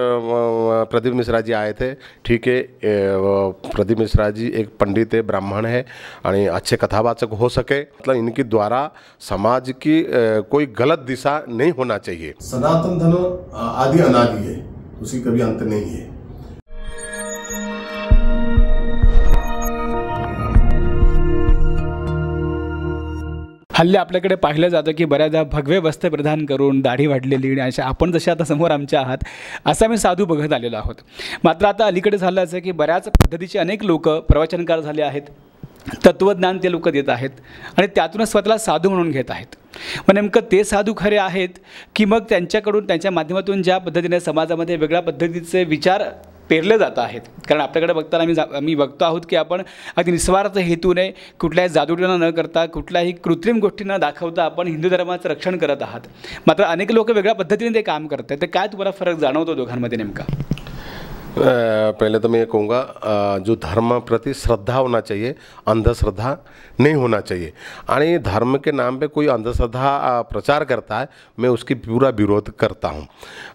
प्रदीप मिश्रा जी आए थे। ठीक है, प्रदीप मिश्रा जी एक पंडित है, ब्राह्मण है और अच्छे कथावाचक हो सके, मतलब इनके द्वारा समाज की कोई गलत दिशा नहीं होना चाहिए। सनातन धर्म आदि अनादि है, उसकी कभी अंत नहीं है। हल्ली आपल्याकडे पाहिलं जातं की बऱ्याचदा भगवे वस्त्र प्रदान करून दाढी वाढलेली अशा आपण जसे आता समोर आमच्या आहात असं आम्ही साधू बघत आलेलो आहोत। मात्र आता अलीकडे झालं असं की बऱ्याच पद्धतीचे अनेक लोक प्रवचनकार झाले आहेत, तत्वज्ञान ते लोक देत आहेत आणि त्यातूनच स्वतःला साधू म्हणून घेत आहेत। मग नेमकं ते साधू खरे आहेत की मग त्यांच्याकडून त्यांच्या माध्यमातून ज्या पद्धतीने समाजामध्ये वेगळ्या पद्धतीचे विचार पेरले जात आहेत? कारण आपल्याकडे बघताना आम्ही बघतो आहोत की आपण अगदी निस्वार्थ हेतूने कुठल्याही जादूटोणा न करता कुठल्याही कृत्रिम गोष्टी न दाखवता आपण हिंदू धर्माचं रक्षण करत आहात। मात्र अनेक लोक वेगळ्या पद्धतीने ते काम करत आहेत। तर काय तुम्हाला फरक जाणवतो दोघांमध्ये नेमका? पहले तो मैं ये कहूँगा, जो धर्म प्रति श्रद्धा होना चाहिए, अंधश्रद्धा नहीं होना चाहिए। आणि धर्म के नाम पे कोई अंधश्रद्धा प्रचार करता है, मैं उसकी पूरा विरोध करता हूँ।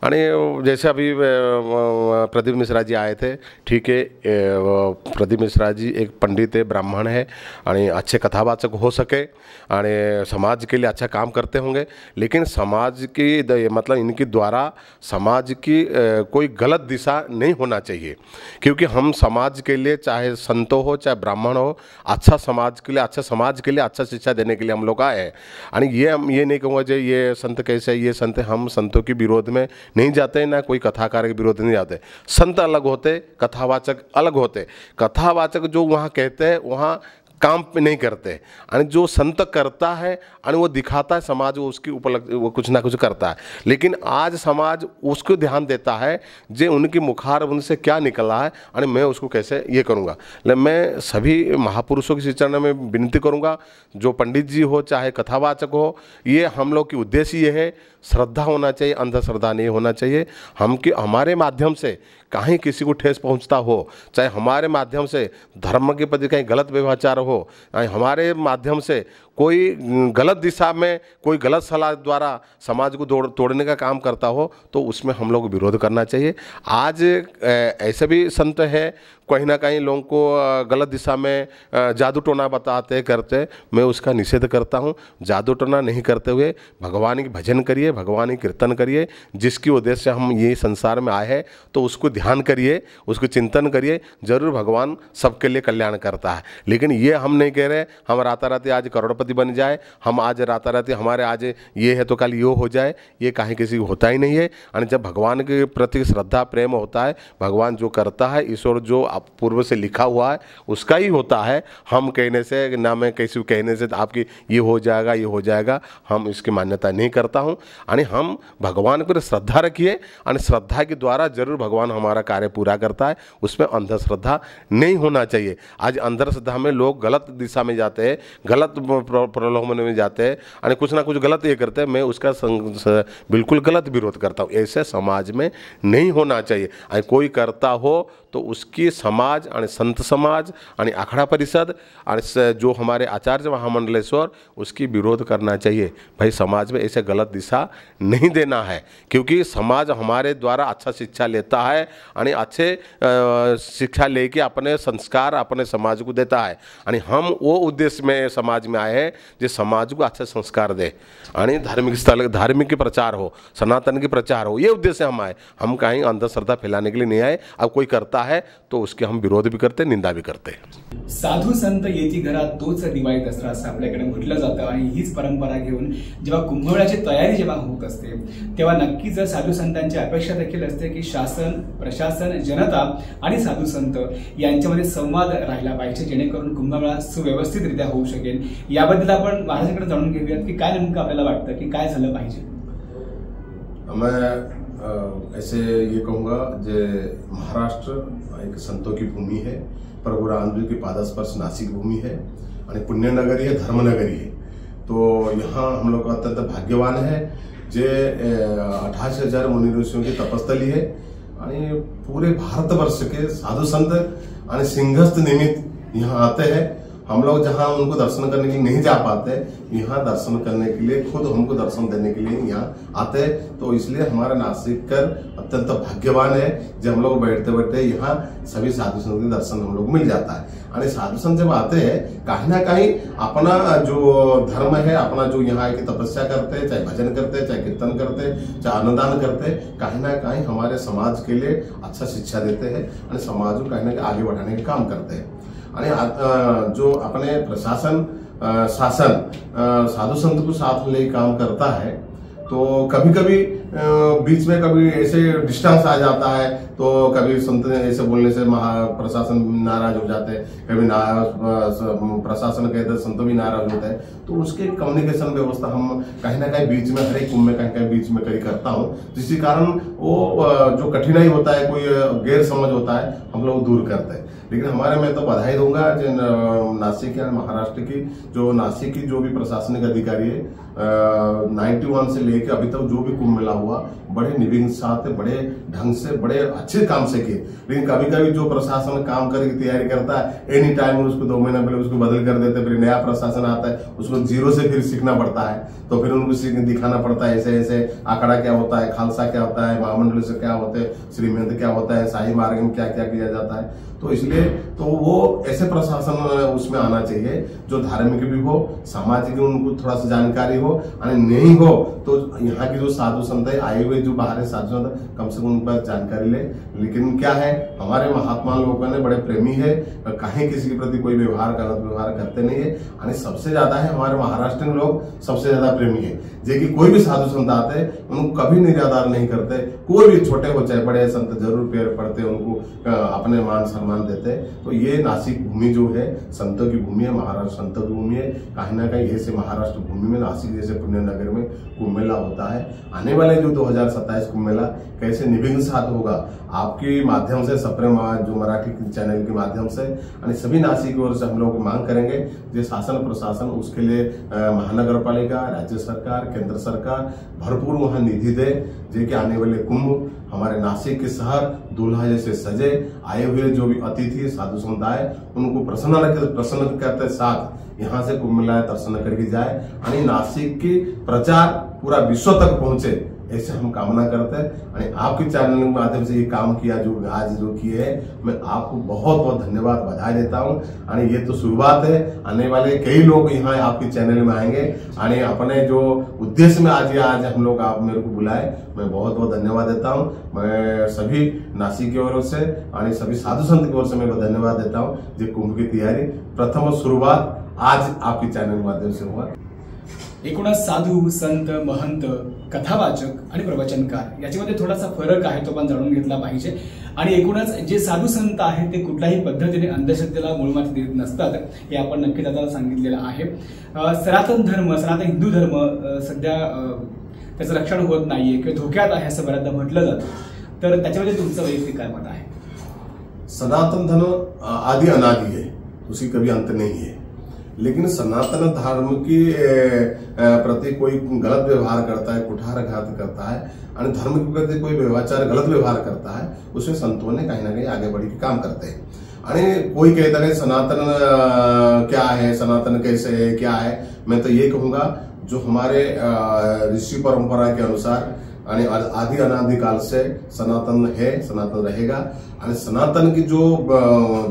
आणि जैसे अभी प्रदीप मिश्रा जी आए थे। ठीक है, प्रदीप मिश्रा जी एक पंडित है, ब्राह्मण है और अच्छे कथावाचक हो सके और समाज के लिए अच्छा काम करते होंगे, लेकिन समाज की मतलब इनके द्वारा समाज की कोई गलत दिशा नहीं होना चाहिए। क्योंकि हम समाज के लिए, चाहे संतो हो चाहे ब्राह्मण हो, अच्छा समाज के लिए अच्छा शिक्षा देने के लिए हम लोग आए हैं। और ये नहीं कहूँगा जो ये संत कैसे, ये संत, हम संतों के विरोध में नहीं जाते, ना कोई कथाकार के विरोध नहीं जाते। संत अलग होते, कथावाचक अलग होते। कथावाचक जो वहाँ कहते हैं वहाँ काम पे नहीं करते, और जो संत करता है और वो दिखाता है समाज, वो उसकी उपलब्धि, वो कुछ ना कुछ करता है। लेकिन आज समाज उसको ध्यान देता है जो उनकी मुखार उनसे क्या निकला है और मैं उसको कैसे ये करूँगा। मैं सभी महापुरुषों की चरण में विनती करूँगा, जो पंडित जी हो चाहे कथावाचक हो, ये हम लोग की उद्देश्य ये है, श्रद्धा होना चाहिए, अंधश्रद्धा नहीं होना चाहिए। हमारे माध्यम से कहीं किसी को ठेस पहुंचता हो, चाहे हमारे माध्यम से धर्म के प्रति कहीं गलत व्यवहार हो, हमारे माध्यम से कोई गलत दिशा में कोई गलत सलाह द्वारा समाज को तोड़ने का काम करता हो, तो उसमें हम लोग विरोध करना चाहिए। आज ऐसे भी संत है, कहीं ना कहीं लोगों को गलत दिशा में जादू टोना बताते करते, मैं उसका निषेध करता हूँ। जादू टोना नहीं करते हुए भगवान की भजन करिए, भगवान की कीर्तन करिए। जिसकी उद्देश्य से हम ये संसार में आए हैं तो उसको ध्यान करिए, उसको चिंतन करिए, जरूर भगवान सबके लिए कल्याण करता है। लेकिन ये हम नहीं कह रहे हम राताराती आज करोड़पति बन जाए, हम आज राताराती हमारे आज ये है तो कल ये हो जाए, ये कहीं किसी को होता ही नहीं है। और जब भगवान के प्रति श्रद्धा प्रेम होता है, भगवान जो करता है, ईश्वर जो पूर्व से लिखा हुआ है उसका ही होता है। हम कहने से, ना मैं किसी कहने से आपकी ये हो जाएगा, ये हो जाएगा, हम इसकी मान्यता नहीं करता हूँ। और हम भगवान पर श्रद्धा रखिए, और श्रद्धा के द्वारा जरूर भगवान हमारा कार्य पूरा करता है। उसमें अंधश्रद्धा नहीं होना चाहिए। आज अंधश्रद्धा में लोग गलत दिशा में जाते हैं, गलत प्रलोभन में जाते हैं और कुछ ना कुछ गलत ये करते हैं। मैं उसका बिल्कुल गलत विरोध करता हूँ। ऐसे समाज में नहीं होना चाहिए। और कोई करता हो तो उसकी समाज और संत समाज और अखाड़ा परिषद और जो हमारे आचार्य महामंडलेश्वर, उसकी विरोध करना चाहिए। भाई समाज में ऐसे गलत दिशा नहीं देना है, क्योंकि समाज हमारे द्वारा अच्छा शिक्षा लेता है और अच्छे शिक्षा लेके अपने संस्कार अपने समाज को देता है। और हम वो उद्देश्य में समाज में आए हैं जो समाज को अच्छे संस्कार दे और धार्मिक स्थल, धार्मिक के प्रचार हो, सनातन के प्रचार हो, ये उद्देश्य हम आए। हम कहीं अंधश्रद्धा फैलाने के लिए नहीं आए। अब कोई करता है तो उसके हम विरोध भी करते, निंदा भी करते। साधू संत येती घरात तोच दिवाळी दसरा असं आपल्याकडे म्हटलं जातं आणि हीच परंपरा घेऊन जेव्हा कुंभमेळ्याची तयारी जेव्हा होत असते तेव्हा नक्कीच साधू संतांची अपेक्षा देखील असते की शासन, प्रशासन, जनता आणि साधू संत यांच्यामध्ये संवाद राहिला पाहिजे, जेणेकरून कुंभमेळा सुव्यवस्थितरित्या होऊ शकेल। याबद्दल आपण महाराजांकडे जाणून घेऊयात की काय नेमकं आपल्याला वाटतं की काय झालं पाहिजे। मैं ऐसे ये कहूँगा, जे महाराष्ट्र एक संतों की भूमि है, प्रभु रामदेव की पादस्पर्श नासिक भूमि है और पुण्य नगरी है, धर्म नगरी है। तो यहाँ हम लोग अत्यंत भाग्यवान है जे 88,000 मुनि ऋषियों की तपस्थली है और पूरे भारतवर्ष के साधु संत और सिंहस्थ निमित्त यहाँ आते हैं। हम लोग जहां उनको दर्शन करने के लिए नहीं जा पाते, यहाँ दर्शन करने के लिए खुद हमको दर्शन देने के लिए यहाँ आते। तो इसलिए हमारा नासिककर अत्यंत भाग्यवान है जब हम लोग बैठते बैठते यहाँ सभी साधु संत के दर्शन हम लोग मिल जाता है। आणि साधु संत जब आते हैं कहीं ना कहीं अपना जो धर्म है, अपना जो यहाँ की तपस्या करते हैं, चाहे भजन करते हैं, चाहे कीर्तन करते हैं, चाहे अन्नदान करते हैं, कहीं ना कहीं हमारे समाज के लिए अच्छा शिक्षा देते हैं और समाज को कहीं ना कहीं आगे बढ़ाने का काम करते हैं। आणि जो अपने प्रशासन शासन साधु संत को साथ में लेकर काम करता है, तो कभी कभी बीच में कभी ऐसे डिस्टेंस आ जाता है, तो कभी संत ऐसे बोलने से प्रशासन नाराज हो जाते हैं, कभी प्रशासन कहते संत भी नाराज होते हैं। तो उसके कम्युनिकेशन व्यवस्था हम कहीं ना कहीं बीच में, हर एक कुंभ में कहीं कहीं बीच में कहीं करता हूँ, जिसके कारण वो जो कठिनाई होता है, कोई गैर समझ होता है, हम लोग दूर करते हैं। लेकिन हमारे मैं तो बधाई दूंगा जो नासिक या महाराष्ट्र की जो नासिक की जो भी प्रशासनिक अधिकारी है, 91 से लेकर अभी तक जो भी कुंभ मेला हुआ, बड़े निविघ्न साथ, बड़े ढंग से, बड़े अच्छे काम से किए। लेकिन कभी कभी जो प्रशासन काम करने की तैयारी करता है, एनी टाइम उसको 2 महीना पहले उसको बदल कर देते, फिर नया प्रशासन आता है, उसको जीरो से फिर सीखना पड़ता है। तो फिर उनको दिखाना पड़ता है ऐसे ऐसे आंकड़ा क्या होता है, खालसा क्या होता है, महामंडल से क्या होते हैं, श्रीमंत क्या होता है, शाही मार्ग में क्या क्या किया जाता है। तो इसलिए तो वो ऐसे प्रशासन उसमें आना चाहिए जो धार्मिक भी हो, सामाजिक भी उनको थोड़ा सा जानकारी हो, और नहीं हो तो यहाँ की जो साधु संत है, आए हुए जो बाहर साधु संत, कम से कम उन पर जानकारी ले। लेकिन क्या है, हमारे महात्मा लोगों ने बड़े प्रेमी है, कहीं किसी के प्रति कोई व्यवहार गलत व्यवहार करते नहीं है। और सबसे ज्यादा है हमारे महाराष्ट्र में लोग सबसे ज्यादा प्रेमी है, जो कि कोई भी साधु संत आते हैं उनको कभी निराधार नहीं करते। कोई भी छोटे हो चाहे बड़े संत जरूर पैर पड़ते, उनको अपने मान सम्मान देते। तो ये नासिक भूमि जो है संतों की भूमि है, महाराष्ट्र संतों की भूमि है। कहीं ना कहीं ऐसे महाराष्ट्र भूमि में नासिक जैसे पुण्य नगर में कुंभ मेला होता है। आने वाले जो 2027 कुंभ मेला कैसे निविघ्न साथ होगा, आपके माध्यम से, सप्रेम जो मराठी चैनल के माध्यम से, और सभी नासिक की ओर से हम लोग मांग करेंगे जो शासन प्रशासन उसके लिए महानगर पालिका, राज्य सरकार, केंद्र सरकार भरपूर वहां निधि दे, जो कि आने वाले कुंभ हमारे नासिक के शहर दूल्हा जैसे सजे, आए हुए जो भी अतिथि साधु संत आए उनको प्रसन्न करते साथ यहाँ से कुंभ मेला दर्शन करके जाए, और नासिक की प्रचार पूरा विश्व तक पहुंचे, ऐसे हम कामना करते हैं। और आपके चैनल के माध्यम से ये काम किया जो आज जो किए है, मैं आपको बहुत बहुत धन्यवाद बधाई देता हूँ। और ये तो शुरुआत है, आने वाले कई लोग यहाँ आपके चैनल में आएंगे। और अपने जो उद्देश्य में आज हम लोग आप मेरे को बुलाए, मैं बहुत बहुत धन्यवाद देता हूँ। मैं सभी नासिक की ओर से और सभी साधु संत की ओर से मैं धन्यवाद देता हूँ। जो कुंभ की तैयारी प्रथम शुरुआत आज आपके चॅनल माध्यम से हुआ। एकूणच साधू संत महंत कथावाचक आणि प्रवचनकार याच्यामध्ये थोडासा फरक आहे, तो पण जाणून घेतला पाहिजे। आणि एकूणच जे साधू संत आहेत ते कुठल्याही पद्धतीने अंधश्रद्धेला मूळमाती देत नसतात, हे आपण नक्कीच आता सांगितलेलं आहे। सनातन धर्म, सनातन हिंदू धर्म सध्या त्याचं रक्षण होत नाहीये किंवा धोक्यात आहे असं बऱ्याचदा म्हटलं जातं, तर त्याच्यामध्ये तुमचं वैयक्तिक काय मत आहे? सनातन धर्म आदि अनादि है, उसकी कभी अंत नहीं है। लेकिन सनातन धर्म की प्रति कोई गलत व्यवहार करता है, कुठारघात करता है, और धर्म के प्रति कोई व्यवहार गलत व्यवहार करता है, उसमें संतों ने कहीं ना कहीं आगे बढ़ के काम करते हैं। और कोई कहता है सनातन क्या है, सनातन कैसे है, क्या है, मैं तो ये कहूंगा जो हमारे ऋषि परंपरा के अनुसार आदि अनादि काल से सनातन है, सनातन रहेगा। और सनातन की जो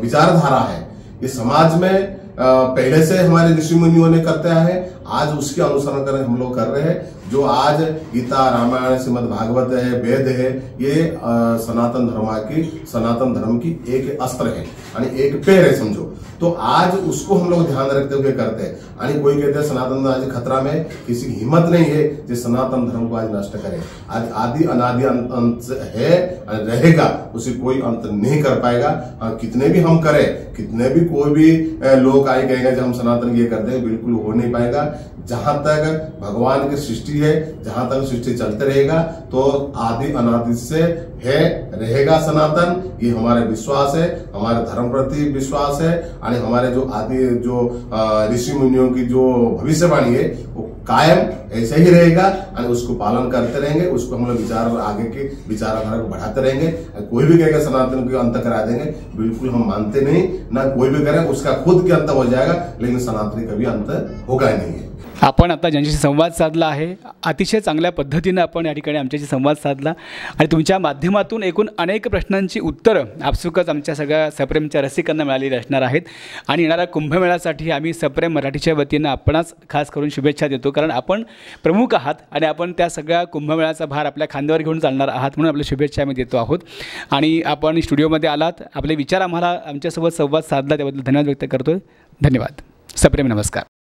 विचारधारा है ये समाज में पहले से हमारे ऋषि मुनियों ने करते हैं, आज उसके अनुसरण कर हम लोग कर रहे हैं। जो आज गीता, रामायण, श्रीमद् भागवत है, वेद है, ये सनातन धर्म की एक अस्त्र है और एक पैर है समझो। तो आज उसको हम लोग ध्यान रखते हुए करते हैं। और कोई कहते हैं सनातन आज खतरा में, किसी की हिम्मत नहीं है जो सनातन धर्म को आज नष्ट करे। आज आदि अनादि अंत है रहेगा, उसे कोई अंत नहीं कर पाएगा। कितने भी हम करें, कितने भी कोई भी लोग आए कहेंगे जब हम सनातन ये करते हैं, बिल्कुल हो नहीं पाएगा। जहां तक भगवान की सृष्टि है, जहां तक सृष्टि चलते रहेगा, तो आदि अनादि से है रहेगा सनातन। ये हमारे विश्वास है, हमारे धर्म प्रति विश्वास है। और हमारे जो आदि जो ऋषि मुनियों की जो भविष्यवाणी है वो कायम ऐसे ही रहेगा और उसको पालन करते रहेंगे, उसको हम लोग आगे के विचारधारा को बढ़ाते रहेंगे। कोई भी कहेगा सनातन को अंत करा देंगे, बिल्कुल हम मानते नहीं, ना कोई भी करे, उसका खुद के अंत हो जाएगा, लेकिन सनातन कभी अंत होगा ही नहीं है। आपण आता ज्यांच्याशी संवाद साधला आहे, अतिशय चांगल्या पद्धतीनं आपण या ठिकाणी आमच्याशी संवाद साधला आणि तुमच्या माध्यमातून एकूण अनेक प्रश्नांची उत्तरं आपसुकच आमच्या सगळ्या सप्रेमच्या रसिकांना मिळालेली असणार आहेत। आणि येणाऱ्या कुंभमेळ्यासाठी आम्ही सप्रेम मराठीच्या वतीनं आपणास खास करून शुभेच्छा देतो, कारण आपण प्रमुख आहात आणि आपण त्या सगळ्या कुंभमेळ्याचा भार आपल्या खांद्यावर घेऊन चालणार आहात, म्हणून आपल्या शुभेच्छा आम्ही देतो आहोत। आणि आपण स्टुडिओमध्ये आलात, आपले विचार आम्हाला आमच्यासोबत संवाद साधला, त्याबद्दल धन्यवाद व्यक्त करतो। धन्यवाद। सप्रेम नमस्कार।